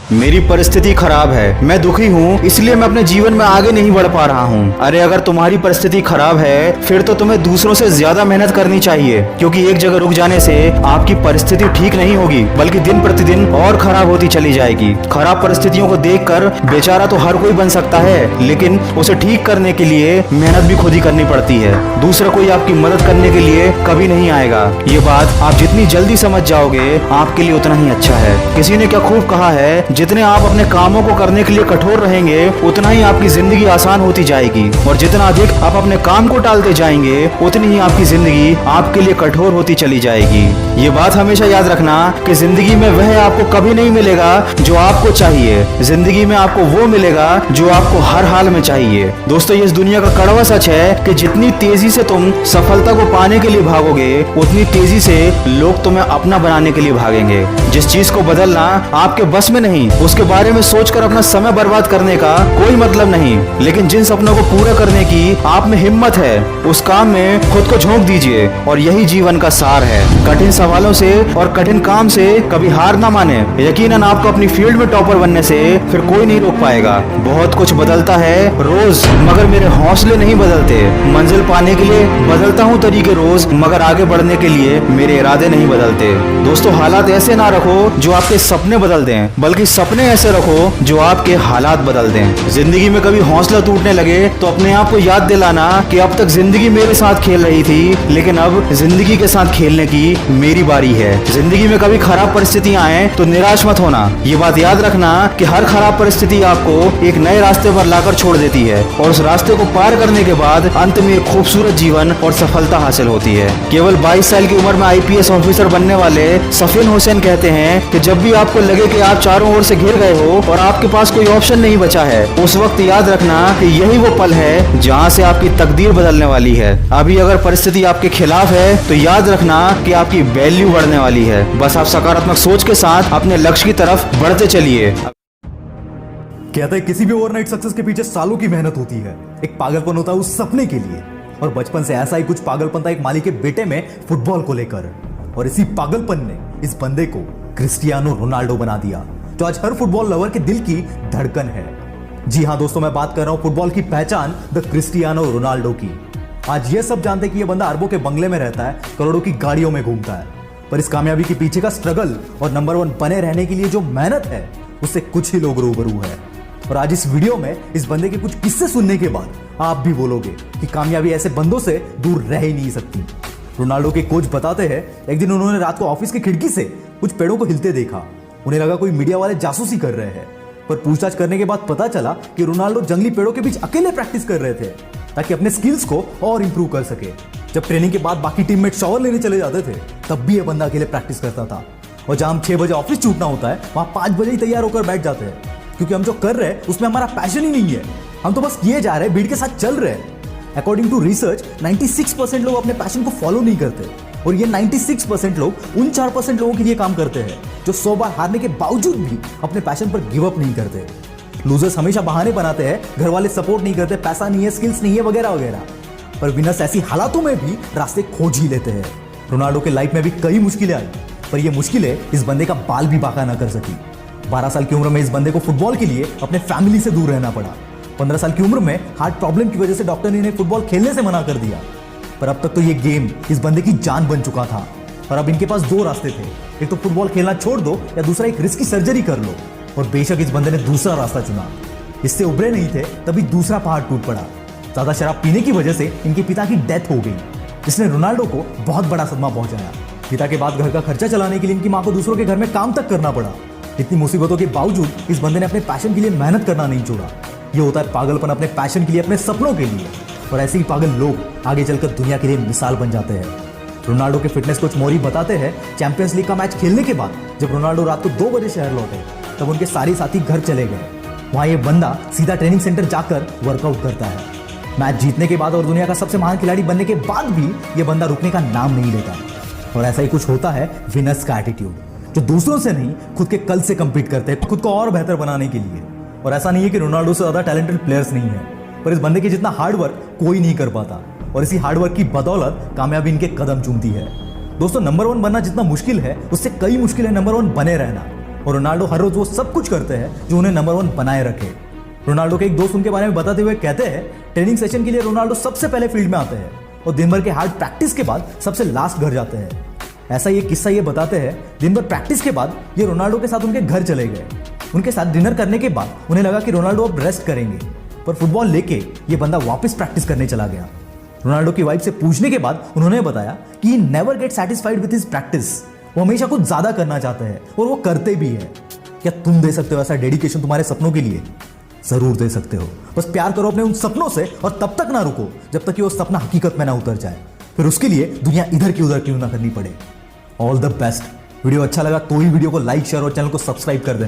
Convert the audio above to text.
मेरी परिस्थिति खराब है, मैं दुखी हूँ, इसलिए मैं अपने जीवन में आगे नहीं बढ़ पा रहा हूँ। अरे अगर तुम्हारी परिस्थिति खराब है फिर तो तुम्हें दूसरों से ज्यादा मेहनत करनी चाहिए, क्योंकि एक जगह रुक जाने से आपकी परिस्थिति ठीक नहीं होगी बल्कि दिन प्रतिदिन और खराब होती चली जाएगी। खराब परिस्थितियों को देखकर बेचारा तो हर कोई बन सकता है, लेकिन उसे ठीक करने के लिए मेहनत भी खुद ही करनी पड़ती है। दूसरा कोई आपकी मदद करने के लिए कभी नहीं आएगा। ये बात आप जितनी जल्दी समझ जाओगे आपके लिए उतना ही अच्छा है। किसी ने क्या खूब कहा है, जितने आप अपने कामों को करने के लिए कठोर रहेंगे उतना ही आपकी जिंदगी आसान होती जाएगी, और जितना अधिक आप अपने काम को टालते जाएंगे उतनी ही आपकी जिंदगी आपके लिए कठोर होती चली जाएगी। ये बात हमेशा याद रखना कि जिंदगी में वह आपको कभी नहीं मिलेगा जो आपको चाहिए, जिंदगी में आपको वो मिलेगा जो आपको हर हाल में चाहिए। दोस्तों, ये इस दुनिया का कड़वा सच है कि जितनी तेजी से तुम सफलता को पाने के लिए भागोगे उतनी तेजी से लोग तुम्हें अपना बनाने के लिए भागेंगे। जिस चीज को बदलना आपके बस में नहीं, उसके बारे में सोचकर अपना समय बर्बाद करने का कोई मतलब नहीं, लेकिन जिन सपनों को पूरा करने की आप में हिम्मत है उस काम में खुद को झोंक दीजिए, और यही जीवन का सार है। कठिन सवालों से और कठिन काम से कभी हार ना माने। यकीनन आपको अपनी फील्ड में टॉपर बनने से फिर कोई नहीं रोक पाएगा। बहुत कुछ बदलता है रोज, मगर मेरे हौसले नहीं बदलते। मंजिल पाने के लिए बदलता हूँ तरीके रोज, मगर आगे बढ़ने के लिए मेरे इरादे नहीं बदलते। दोस्तों, हालात ऐसे ना रखो जो आपके सपने बदल दें, बल्कि सपने ऐसे रखो जो आपके हालात बदल दें। जिंदगी में कभी हौसला टूटने लगे तो अपने आप को याद दिलाना कि अब तक जिंदगी मेरे साथ खेल रही थी, लेकिन अब जिंदगी के साथ खेलने की मेरी बारी है। जिंदगी में कभी खराब परिस्थितियां आए तो निराश मत होना। ये बात याद रखना कि हर खराब परिस्थिति आपको एक नए रास्ते पर लाकर छोड़ देती है, और उस रास्ते को पार करने के बाद अंत में एक खूबसूरत जीवन और सफलता हासिल होती है। केवल 22 साल की उम्र में IPS ऑफिसर बनने वाले सफीन हुसैन कहते हैं कि जब भी आपको लगे कि आप चारों ओर से घिर गए हो और आपके पास कोई ऑप्शन नहीं बचा है, उस वक्त याद रखना कि यही वो पल है जहां से आपकी तकदीर बदलने वाली है। अभी अगर परिस्थिति आपके खिलाफ है तो याद रखना कि आपकी वैल्यू बढ़ने वाली है। बस आप सकारात्मक सोच के साथ अपने लक्ष्य की तरफ बढ़ते चलिए। कहते हैं किसी भी ओवरनाइट सक्सेस के पीछे सालों की मेहनत होती है। एक पागलपन होता है उस सपने के लिए, और बचपन से ऐसा ही कुछ पागलपन था एक माली के बेटे में फुटबॉल को लेकर, और इसी पागलपन ने इस बंदे को क्रिस्टियानो रोनाल्डो बना दिया, जो आज हर फुटबॉल लवर के दिल की धड़कन है। जी हां दोस्तों, मैं बात कर रहा हूं फुटबॉल की पहचान द क्रिस्टियानो रोनाल्डो की। आज ये सब जानते हैं कि ये बंदा अरबों के बंगले में रहता है, करोड़ों की गाड़ियों में घूमता है, पर इस कामयाबी के पीछे का स्ट्रगल और नंबर 1 बने रहने के लिए जो मेहनत है उससे कुछ ही लोग रूबरू है। और आज इस वीडियो में इस बंदे के कुछ किस्से सुनने के बाद आप भी बोलोगे कि कामयाबी ऐसे बंदों से दूर रह ही नहीं सकती। रोनाल्डो के कोच बताते हैं, एक दिन उन्होंने रात को ऑफिस की खिड़की से कुछ पेड़ों को हिलते देखा। उन्हें लगा कोई मीडिया वाले जासूसी कर रहे हैं, पर पूछताछ करने के बाद पता चला कि रोनाल्डो जंगली पेड़ों के बीच अकेले प्रैक्टिस कर रहे थे ताकि अपने स्किल्स को और इंप्रूव कर सके। जब ट्रेनिंग के बाद बाकी टीममेट शावर लेने चले जाते थे तब भी यह बंदा अकेले प्रैक्टिस करता था। और जहां हम 6 बजे ऑफिस छूटना होता है वहां 5 बजे ही तैयार होकर बैठ जाते हैं, क्योंकि हम जो कर रहे हैं उसमें हमारा पैशन ही नहीं है। हम तो बस किए जा रहे हैं, भीड़ के साथ चल रहे हैं। अकॉर्डिंग टू रिसर्च 96% लोग अपने पैशन को फॉलो नहीं करते, और ये 96% लोग उन 4% लोगों के लिए काम करते हैं जो 100 बार हारने के बावजूद भी अपने पैशन पर गिव अप नहीं करते। लूजर्स हमेशा बहाने बनाते हैं, घर वाले सपोर्ट नहीं करते, पैसा नहीं है, स्किल्स नहीं है, वगैरह वगैरह, पर विनर्स ऐसी हालातों में भी रास्ते खोज ही लेते हैं। रोनाल्डो के लाइफ में भी कई मुश्किलें आई, पर ये मुश्किलें इस बंदे का बाल भी बांका ना कर सकी। 12 साल की उम्र में इस बंदे को फुटबॉल के लिए अपने फैमिली से दूर रहना पड़ा। 15 साल की उम्र में हार्ट प्रॉब्लम की वजह से डॉक्टर ने इन्हें फुटबॉल खेलने से मना कर दिया, पर अब तक तो ये गेम इस बंदे की जान बन चुका था। और अब इनके पास 2 रास्ते थे, एक तो फुटबॉल खेलना छोड़ दो या दूसरा एक रिस्की सर्जरी कर लो, और बेशक इस बंदे ने दूसरा रास्ता चुना। इससे उभरे नहीं थे तभी दूसरा पहाड़ टूट पड़ा। ज्यादा शराब पीने की वजह से इनके पिता की डेथ हो गई, जिसने रोनाल्डो को बहुत बड़ा सदमा पहुंचाया। पिता के बाद घर का खर्चा चलाने के लिए इनकी मां को दूसरों के घर में काम तक करना पड़ा। इतनी मुसीबतों के बावजूद इस बंदे ने अपने पैशन के लिए मेहनत करना नहीं छोड़ा। ये होता है पागलपन, अपने पैशन के लिए, अपने सपनों के लिए। और ऐसे ही पागल लोग आगे चलकर दुनिया के लिए मिसाल बन जाते हैं। रोनाल्डो के फिटनेस कोच मोरी बताते हैं, चैंपियंस लीग का मैच खेलने के बाद जब रोनाल्डो रात को 2 बजे शहर लौटे तब उनके सारे साथी घर चले गए। वहां ये बंदा सीधा ट्रेनिंग सेंटर जाकर वर्कआउट करता है। मैच जीतने के बाद और दुनिया का सबसे महान खिलाड़ी बनने के बाद भी ये बंदा रुकने का नाम नहीं लेता। और ऐसा ही कुछ होता है विनर्स का एटीट्यूड, जो दूसरों से नहीं खुद के कल से कंपीट करते हैं, खुद को और बेहतर बनाने के लिए। और ऐसा नहीं है कि रोनाल्डो से ज्यादा टैलेंटेड प्लेयर्स नहीं है, पर इस बंदे के जितना हार्डवर्क कोई नहीं कर पाता, और इसी हार्डवर्क की बदौलत कामयाबी इनके कदम चूमती है। दोस्तों, नंबर 1 बनना जितना मुश्किल है उससे कई मुश्किल है नंबर 1 बने रहना। और रोनाल्डो हर रोज वो सब कुछ करते हैं जो उन्हें नंबर 1 बनाए रखे। रोनाल्डो के एक दोस्त उनके बारे में बताते हुए कहते हैं, ट्रेनिंग सेशन के लिए रोनाल्डो सबसे पहले फील्ड में आते हैं और दिन भर के हार्ड प्रैक्टिस के बाद सबसे लास्ट घर जाते हैं। ऐसा ये किस्सा ये बताते हैं, दिन भर प्रैक्टिस के बाद ये रोनाल्डो के साथ उनके घर चले गए। उनके साथ डिनर करने के बाद उन्हें लगा कि रोनाल्डो अब रेस्ट करेंगे, पर फुटबॉल लेके ये बंदा वापस प्रैक्टिस करने चला गया। रोनाल्डो की वाइफ से पूछने के बाद उन्होंने बताया कि he never get satisfied with his practice. वो हमेशा कुछ ज्यादा करना चाहते हैं और वो करते भी है। क्या तुम दे सकते हो ऐसा डेडिकेशन तुम्हारे सपनों के लिए? जरूर दे सकते हो। बस प्यार करो अपने उन सपनों से और तब तक ना रुको जब तक कि वो सपना हकीकत में ना उतर जाए। फिर उसके लिए दुनिया इधर की उधर क्यों ना करनी पड़े। All the best. वीडियो अच्छा लगा तो ही वीडियो को लाइक, शेयर और चैनल को सब्सक्राइब कर देना।